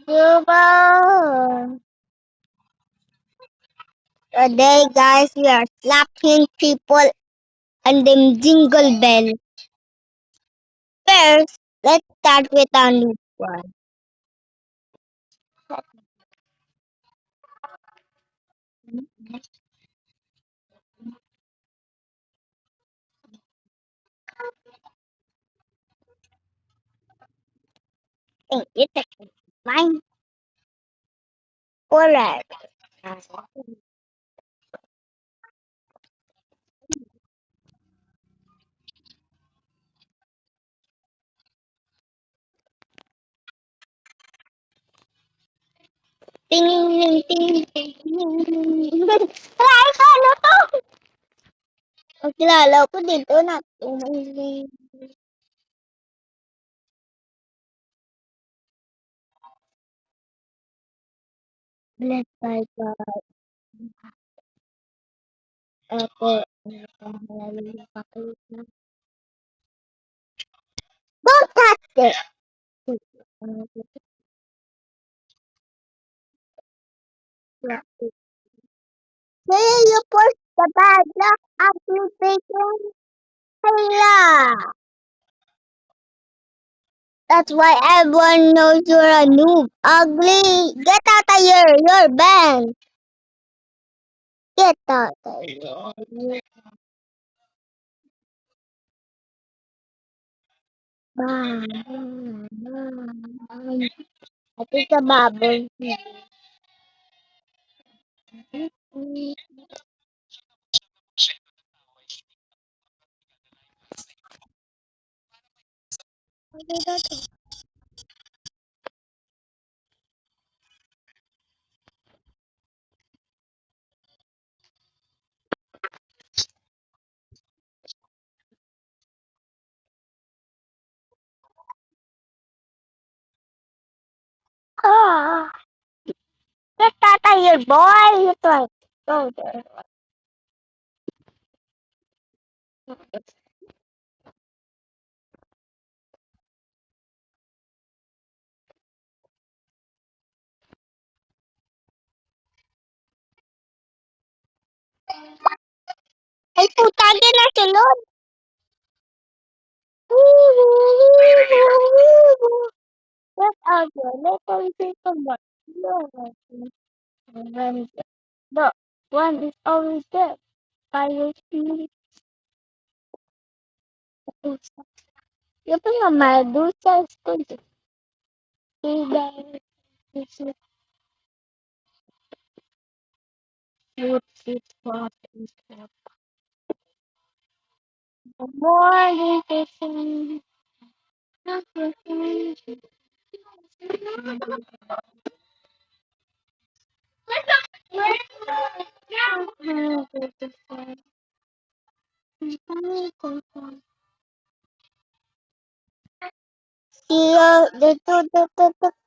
Super. Today, guys, we are slapping people and them jingle bell. First, let's start with a new one. Think it's mine. Correct. Ting, ting, ting, ting, ting. Ay, ano to? Ang kilala ko dito na tumuli. Bless by God. Ate, don't touch it. Hey, you push the bad luck application. Hey, that's why everyone knows you're a noob. Ugly. Get out of here. You're banned. Get out of here. Bye. I think a bubble. Ah, get out of here, boy. You try. Go there. Ay, putangin na sunod. Get out here. Let us see someone. No, one is always there. Piracy. Yo tengo medusa esconde. Morning, kitchen. Yeah, the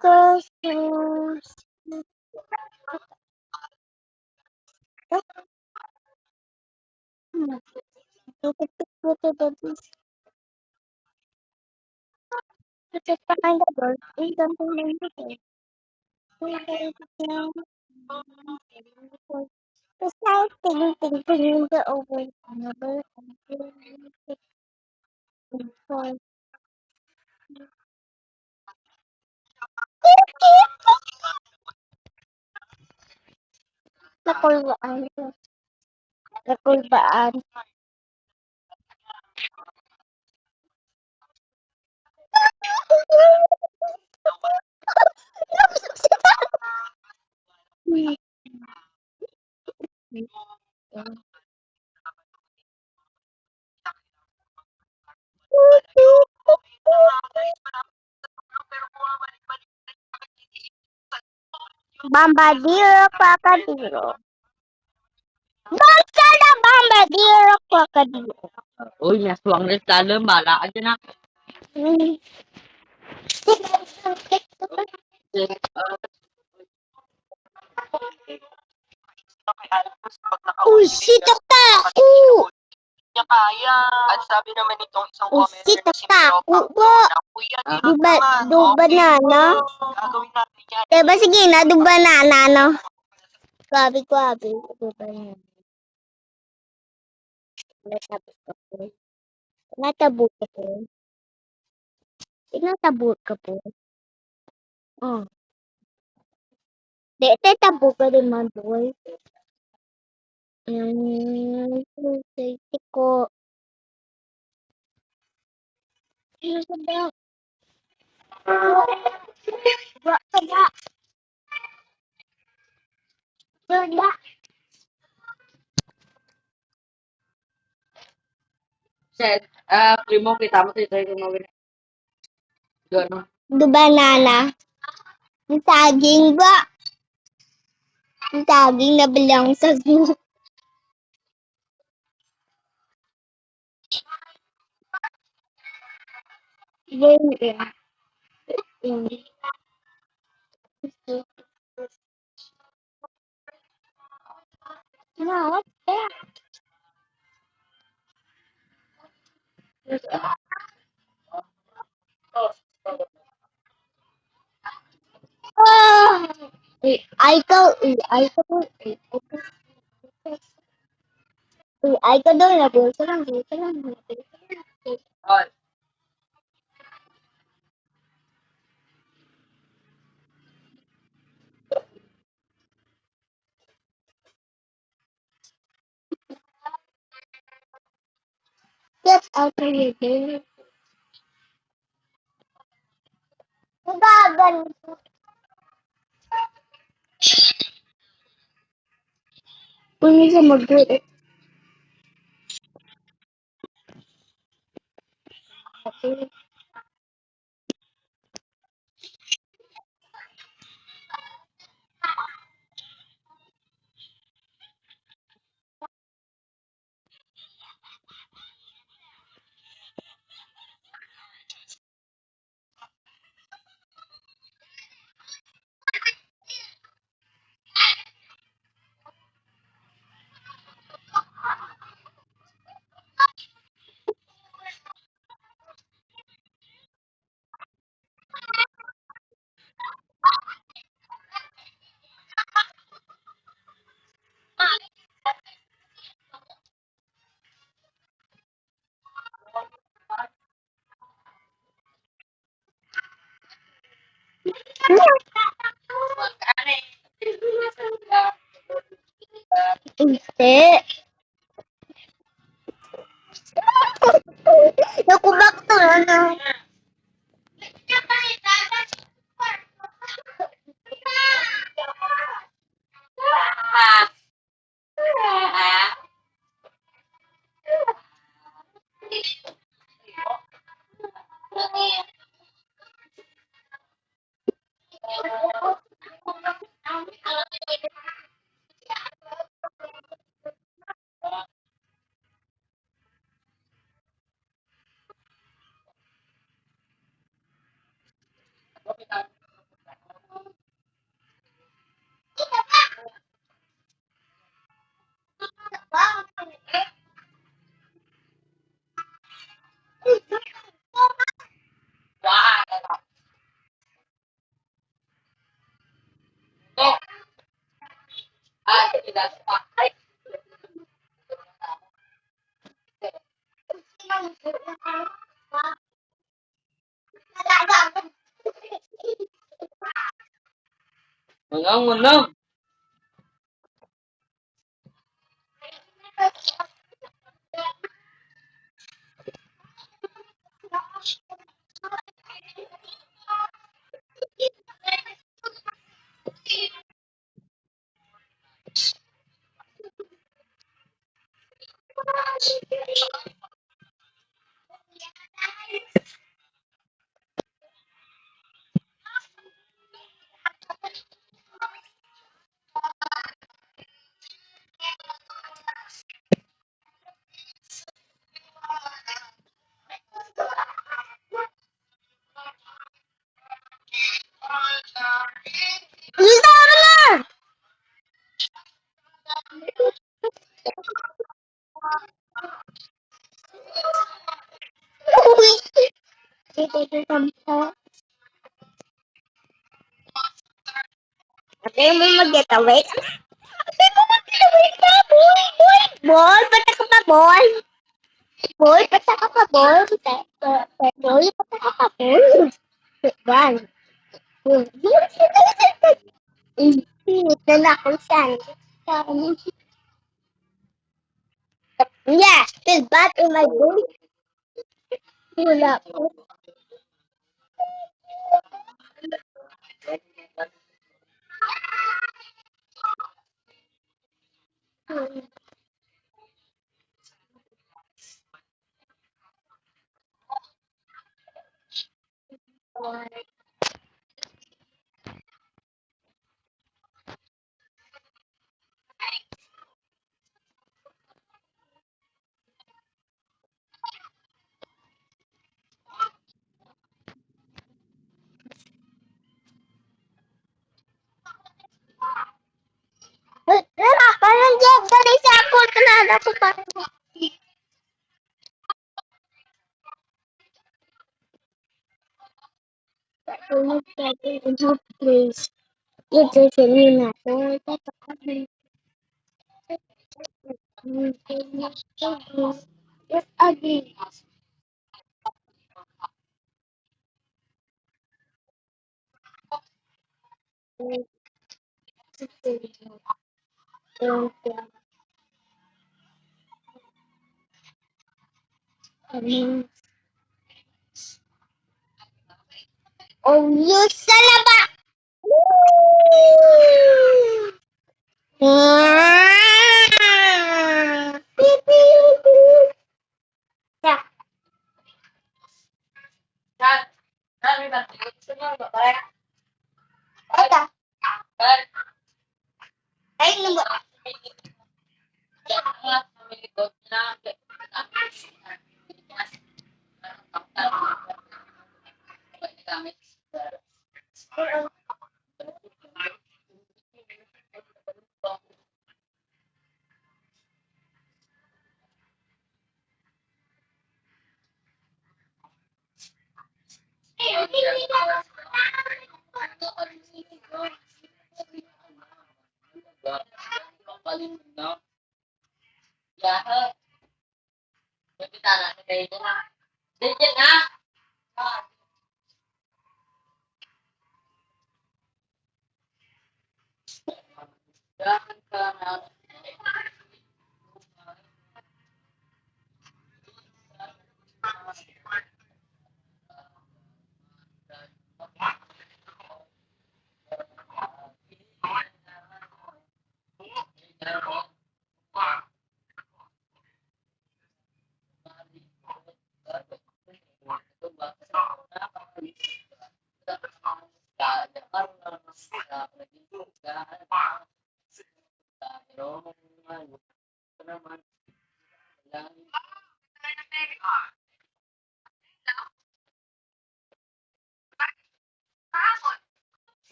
Christmas. Just behind the door, we don't remember it. The sound ting ting ting the over another for nakulbaan. Nakulbaan. Bombardiro crocodilo. Monster na bombardiro crocodilo. Uy, may aswang rin lalo. Bala ka dyan, ha? Uy, sitok ka! At sabi naman nitong isang Oh, commenter shit, na si nagtago Miropang po. na kuya, Ah. hirap naman. Do banana. Gagawin natin yan. Diba sige na, do banana, no? Grabe, grabe. Do banana. Natabot ka po. Natabot ka po. Tinatabot ka po. Oh. Di, tabot ka din man, boy. Safety ko. Ano sa ba? Ba, ba. Ba. Said, primo kita mo tayo kung mawin. Gano'n. Do banana. Ang saging ba? Ang saging na bilang sa zoo. Yun, yun. No, ah! Ay, ka daw na, bulsa lang, bulsa lang. Oh, Get out of here. Nagagan. Kung isa mag-do Hindi. Nakubak to, ano? mangang. Kaya mo mag-get away? Kaya mo mag-get away ka, boy! Boy! Boy! Bata ka pa, boy! Boy! Bata ka pa, boy! Boy! Bata ka pa, boy! Yan. Pinit na na ako saan. Yeah, still bad in my boy. Wala po. Wala, parang job dali sa ako. Tanada ko pa. Please. You're taking me now. It's ugly. Oh, you son of a... Beep, beep, beep. Yeah. Chat. Chat, may ba? Gusto mo ba? Pare. Ota. Pare. Ay, namo.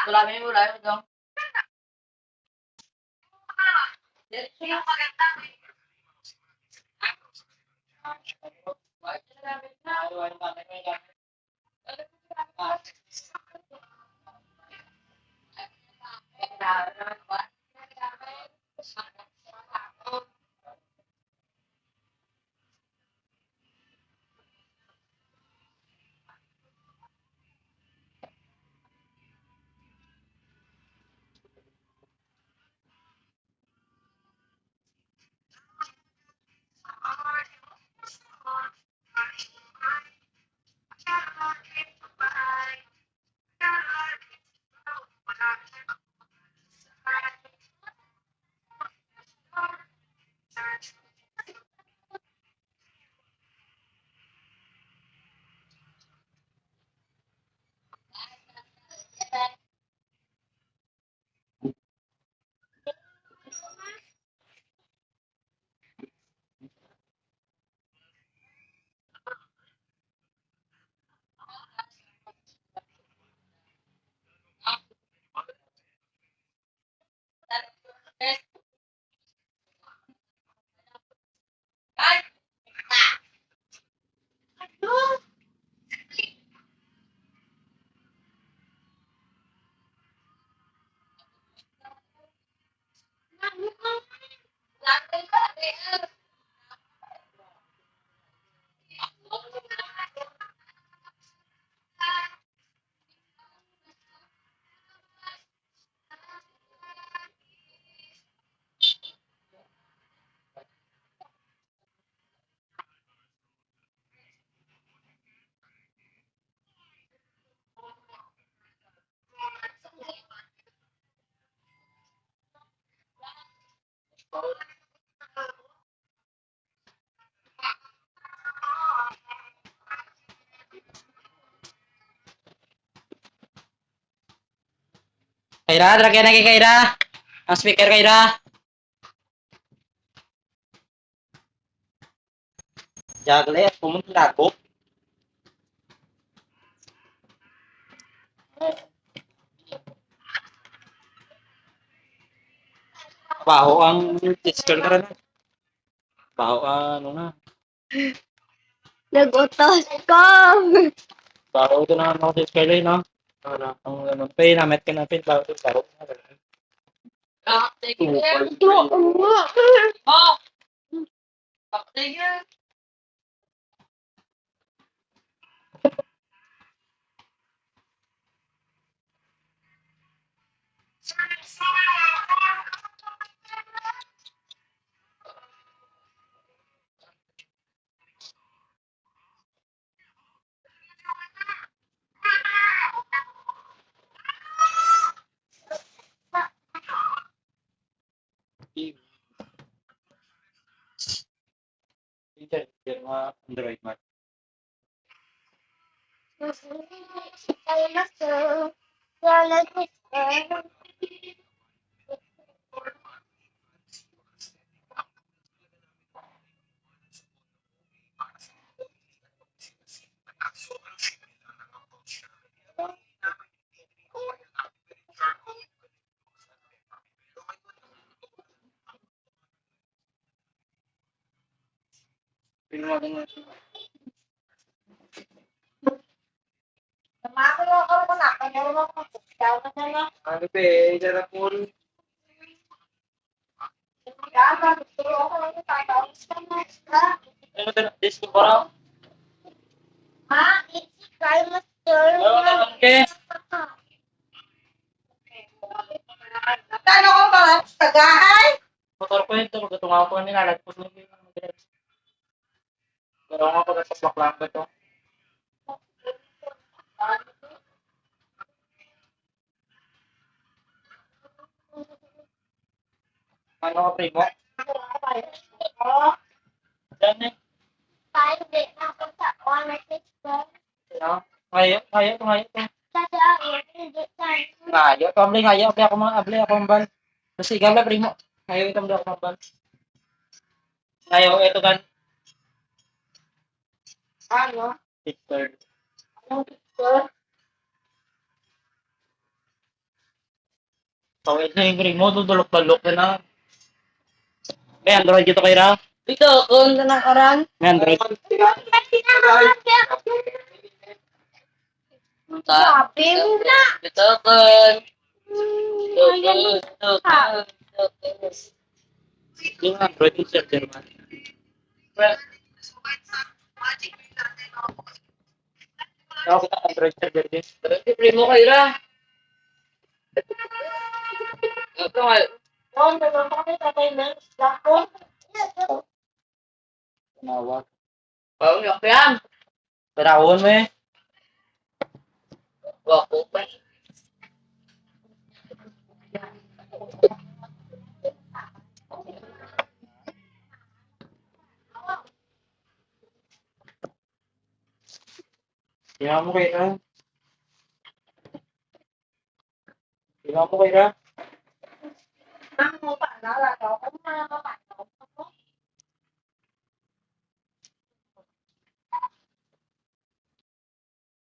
Wala may wala yung dong. Kaira, dragyan lagi Kaira. Ang speaker Kaira. Jagle, pumunta ako. Baho ang speaker ka rin. Baho ano na. Nagutos ko. Baho ito na ako sa speaker no. Ang ano, pay namet ka na pin baho ito baho. Ah, sige. Ito, ano? Oh! Sige. Yan mga Android mark. Ano pa eh, dyan ako. Ano ito? Disco ba? Okay. Kano ko ba? Tagahay? Motor ko ito, magkatunga ko nila, lagpos mo yung pero nga pagkasabak lang ba ito? Ano ka primo? Diyan eh. Ano? Ngayon ito. Ngayon, abli ako mambal. Kasi ikaw na primo. Ngayon ito ako mambal. Ngayon, ito kan. Ano? Victor. Tawid na yung primo, dudulok-dalok na. May Android dito kay Ra. Ito, kung na ng oran. May Android. Sabi mo na. Ito, kun. Yung Android yung server man. Ako kita Android server din. Primo kayo na. Ito nga. Tinawag. Parang yak yan. Tarawon mo eh. Wako pa. Tingnan mo kay Ra. Tingnan mo kay Ra. Ang mo pa, nalala ko. Kung mga